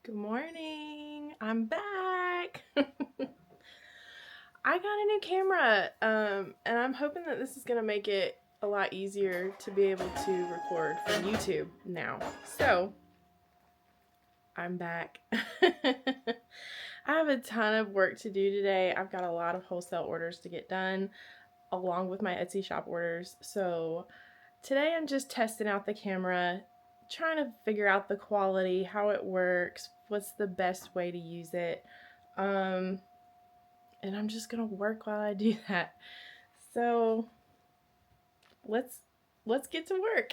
Good morning. I'm back. I got a new camera, and I'm hoping that this is going to make it a lot easier to be able to record for YouTube now. So, I'm back. I have a ton of work to do today. I've got a lot of wholesale orders to get done, along with my Etsy shop orders. So, today I'm just testing out the camera, trying to figure out the quality, how it works, what's the best way to use it. And I'm just gonna work while I do that. So let's get to work.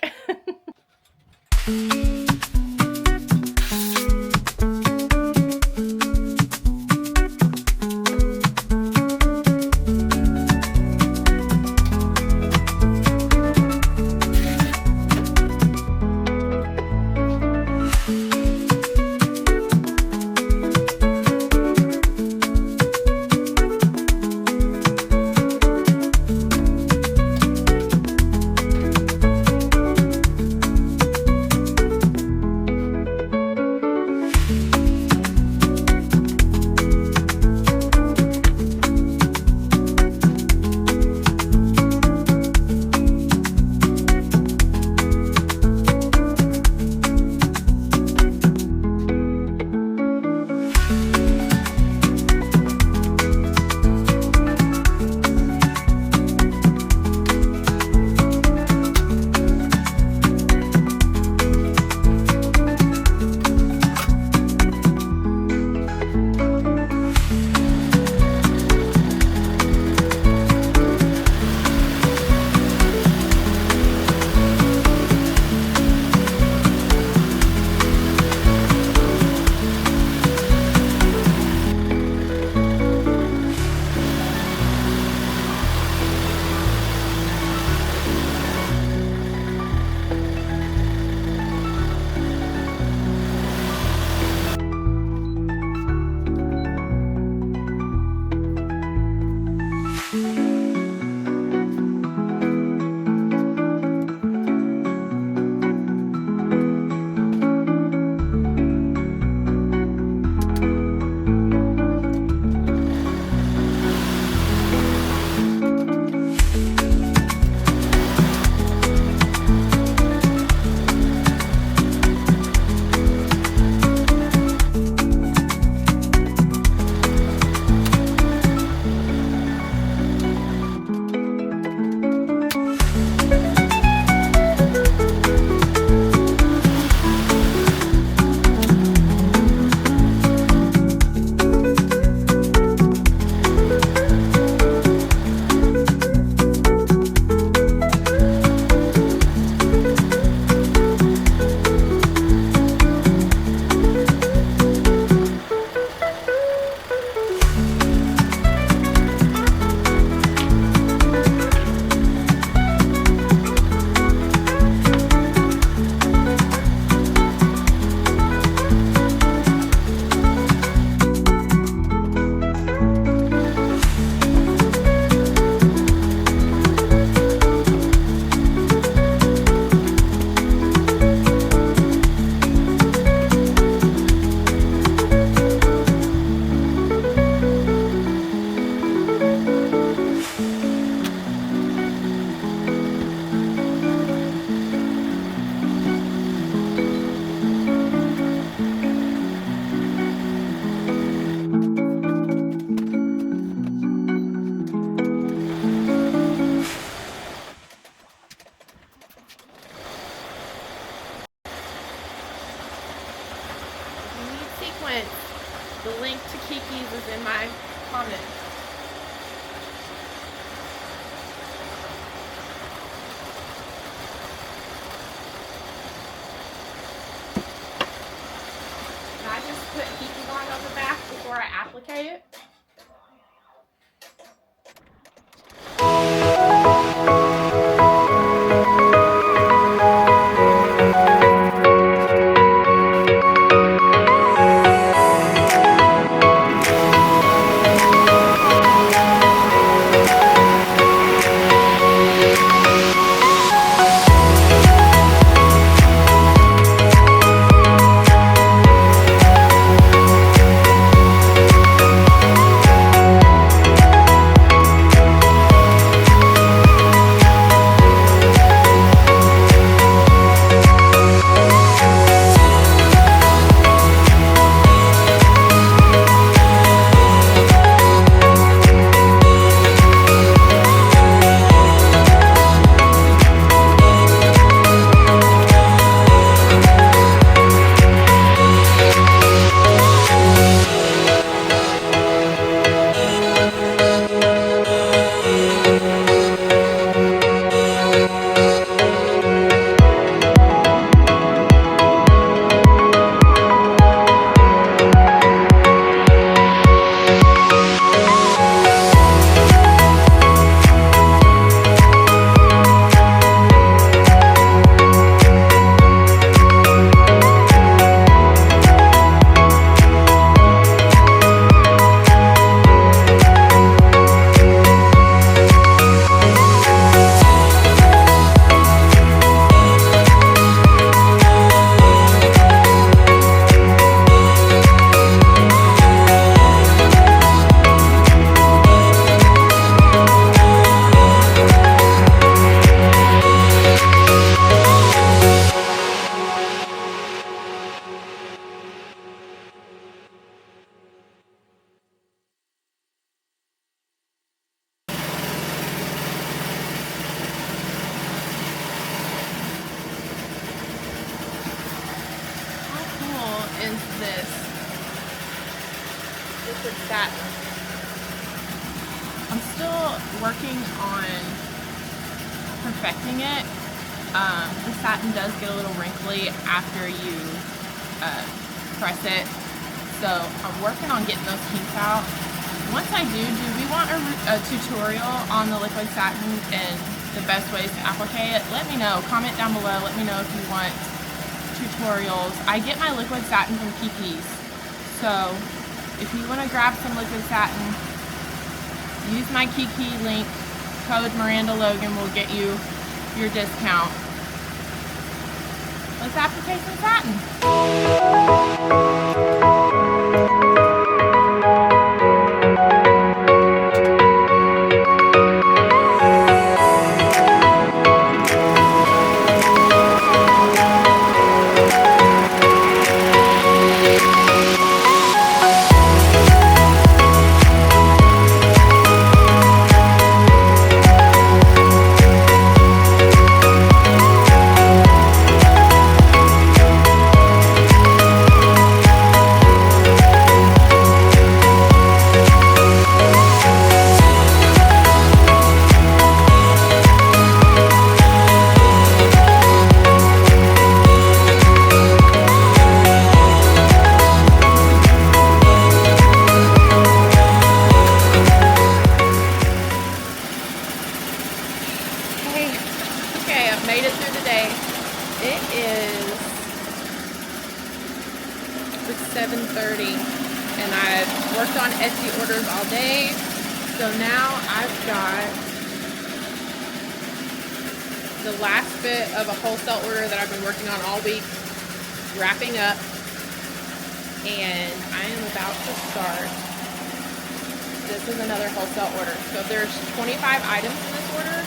If you need sequins, the link to Kiki's is in my comments. And I just put Kiki bond on the back before I applicate it. liquid satin. I'm still working on perfecting it. The satin does get a little wrinkly after you press it, so I'm working on getting those kinks out. Once I do we want a tutorial on the liquid satin and the best ways to applique it, let me know. Comment down below. Let me know if you want tutorials. I get my liquid satin from Kiki's, so if you want to grab some liquid satin, use my Kiki link. Code Miranda Logan will get you your discount. Let's applique some satin. Okay, I've made it through the day. It is 7:30 and I've worked on Etsy orders all day. So now I've got the last bit of a wholesale order that I've been working on all week, wrapping up, and I am about to start. This is another wholesale order. So there's 25 items in this order.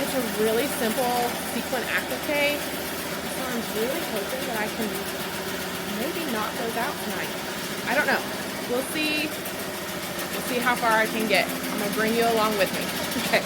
It's a really simple sequin applique, so I'm really hoping that I can maybe knock those out tonight. I don't know. We'll see. We'll see how far I can get. I'm gonna bring you along with me. Okay.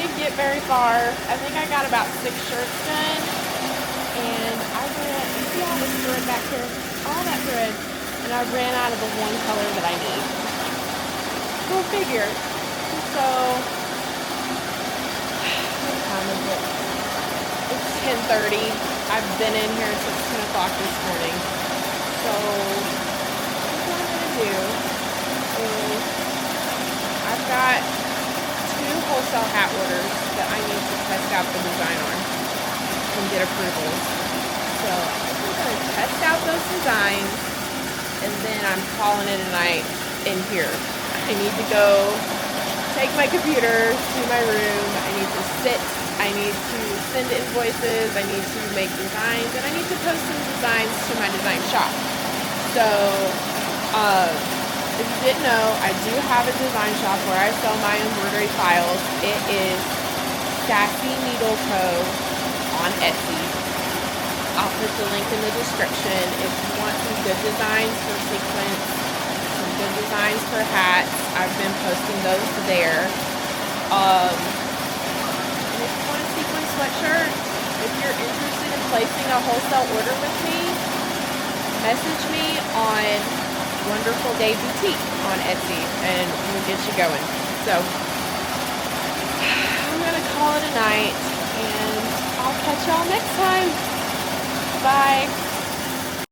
didn't get very far. I think I got about 6 shirts done. And I ran, you see all this thread back here? All that thread. And I ran out of the one color that I need. Go figure. So, what time is it? It's 10:30. I've been in here since 10 o'clock this morning. So, what I'm going to do is I've got 2 wholesale hat orders that I need to test out the design on and get approvals. So, I'm going to test out those designs and then I'm calling it a night in here. I need to go take my computer to my room. I need to sit. I need to send invoices. I need to make designs. And I need to post some designs to my design shop. So, if you didn't know, I do have a design shop where I sell my embroidery files. It is Sassy Needle Co. on Etsy. I'll put the link in the description if you want some good designs for sequins, some good designs for hats. I've been posting those there. And if you want a sequin sweatshirt, if you're interested in placing a wholesale order with me, message me on Wonderful Day Boutique on Etsy and we'll get you going. So I'm going to call it a night and I'll catch y'all next time. Bye.